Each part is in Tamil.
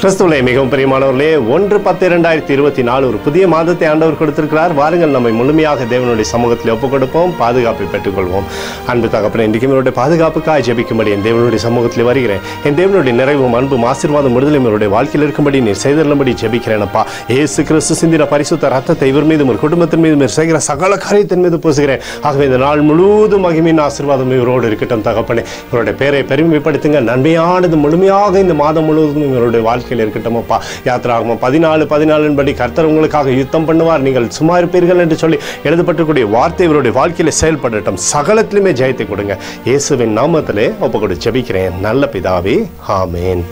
கிறிஸ்துவிலே மிகவும் பிரியமானவர்களே, 1/10/2024 ஒரு புதிய மாதத்தை ஆண்டவர் கொடுத்திருக்கிறார். வாருங்கள், நம்மை முழுமையாக தேவனுடைய சமூகத்தில் ஒப்புக் கொடுப்போம், பாதுகாப்பை பெற்றுக்கொள்வோம். அன்பு தகப்பனே, இன்றைக்கு என்னுடைய பாதுகாப்புக்காக ஜெபிக்கும்படி என் தேவனுடைய சமூகத்தில் வருகிறேன். என் தேவனுடைய நிறைவும் அன்பும் ஆசீர்வாதம் விடுதலை என்னுடைய வாழ்க்கையில் இருக்கும்படி நீர் செய்தருளும்படி ஜெபிக்கிறேனப்பா. இயேசு கிறிஸ்து சிந்தின பரிசுத்த ரத்தத்தை இவர் மீதும் ஒரு குடும்பத்தின் மீதும் செய்கிற சகல காரியத்தின் மீது பூசுகிறேன். ஆகவே இந்த நாள் முழுவதும் மகிமையின் ஆசீர்வாதம் இவரோடு இருக்கட்டும். தகப்பனே, இவருடைய பேரை பெருமைப்படுத்துங்க. நன்மையானது முழுமையாக இந்த மாதம் முழுவதும் இவருடைய வாழ்க்கையில் இருக்கட்டும் அப்பா. யாத்திராகமம் 14:14 படி கர்த்தர் உங்களுக்காக யுத்தம் பண்ணுவார், நீங்கள் சும்மா இருப்பீர்கள் என்று சொல்லி எழுதப்பட்டிருக்கூடிய வார்த்தை இவருடைய வாழ்க்கையில செயல்படட்டும். சகலத்திலுமே ஜெயத்தை கொடுங்க. இயேசுவின் நாமத்திலே ஒப்புக்கொடு ஜெபிக்கிறேன் நல்ல பிதாவே, ஆமேன்.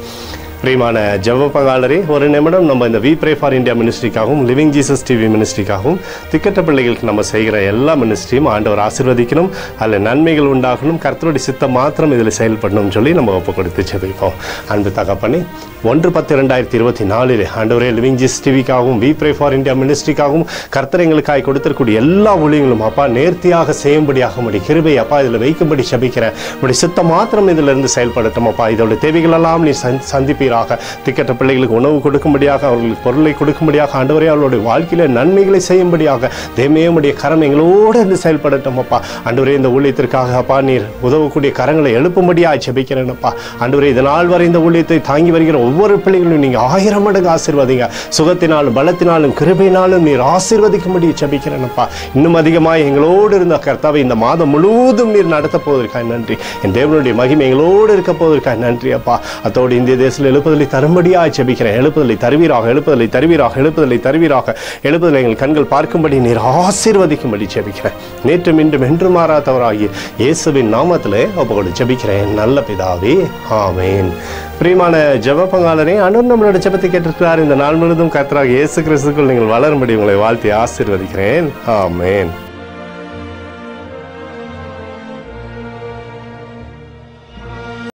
பிரியமான ஜெப பங்காளரே, ஒரு நிமிடம் நம்ம இந்த வி ப்ரே ஃபார் இந்தியா மினிஸ்ட்ரிக்காகவும் லிவிங் ஜீசஸ் டிவி மினிஸ்ட்ரிக்காகவும் திக்கட்ட பிள்ளைகளுக்கு நம்ம செய்கிற எல்லா மினிஸ்ட்ரியும் ஆண்டவர் ஆசீர்வதிக்கணும், அதில் நன்மைகள் உண்டாகணும், கர்த்தருடைய சித்தம் மாத்திரம் இதில் செயல்படணும்னு சொல்லி நம்ம ஒப்பு கொடுத்து ஜெபிப்போம். அன்பு தகப்பனே, 1/10/2024 ஆண்டவரே, லிவிங் ஜீசஸ் டிவிக்காகவும் வி ப்ரே ஃபார் இந்தியா மினிஸ்ட்ரிக்காகவும் கர்த்தர் எங்களுக்காக கொடுத்திருக்கூடிய எல்லா ஊழியங்களும் அப்பா நேர்த்தியாக செய்யும்படியாக உடைய கிருபை அப்பா இதில் வைக்கும்படி ஜெபிக்கிறேன். உடைய சித்தம் மாத்திரம் இதில் இருந்து செயல்படட்டும் அப்பா. இதோட தேவைகள் எல்லாம் நீ சந்திப்பீர். திக்கட்ட பிள்ளைகளுக்கு உணவு கொடுக்கும்படியாக, அவர்களுக்கு பொருளை கொடுக்கும்படியாக, ஆண்டவரே அவர்களுடைய வாழ்க்கையில நன்மைகளை செய்யும்படியாக தேவனுடைய கரம் எங்களோடு இருந்து செயல்படட்டும் அப்பா. ஆண்டவரே, இந்த ஊழியத்திற்காக அப்பா நீர் உதவக்கூடிய கரங்களை எழுப்பும்படியாக ஜெபிக்கிறேன் அப்பா. ஆண்டவரே, இதனால் வரை இந்த ஊழியத்தை தாங்கி வருகிற ஒவ்வொரு பிள்ளைகளும் நீங்க 1000 மடங்கு ஆசீர்வதிங்க. சுகத்தினாலும் பலத்தினாலும் கிருபையினாலும் நீர் ஆசீர்வதிக்கும்படி ஜெபிக்கிறேன் அப்பா. இன்னும் அதிகமாக எங்களோடு இருந்த கர்த்தாவை இந்த மாதம் முழுவதும் நீர் நடத்த போவதற்காக நன்றி. என் தேவனுடைய மகிமை எங்களோடு இருக்க போவதற்காக நன்றி அப்பா. அத்தோடு இந்திய தேசத்தில் எழுப்புதலை தரும்படியாக ஜெபிக்கிறேன். எழுப்புதலை தருவீராக, எழுப்புதலை தருவீராக, எழுப்புதலை தருவீராக, எழுப்புதலை எங்கள் கண்கள் பார்க்கும்படி நீர் ஆசீர்வதிக்கும்படி ஜெபிக்கிறேன். நேற்றும் இன்றும் என்றும் மாறாதவராகிய இயேசுவின் நாமத்திலே ஒப்புக்கொடு ஜெபிக்கிறேன் நல்ல பிதாவே, ஆமேன். பிரியமான ஜெப பங்காளரே, ஆண்டவர் நம்மளோட ஜெபத்தை கேட்டிருக்கிறார். இந்த நாள் முழுவதும் கர்த்தராகிய இயேசு கிறிஸ்துக்குள் நீங்கள் வளரும்படி உங்களை வாழ்த்தி ஆசீர்வதிக்கிறேன். ஆமேன்.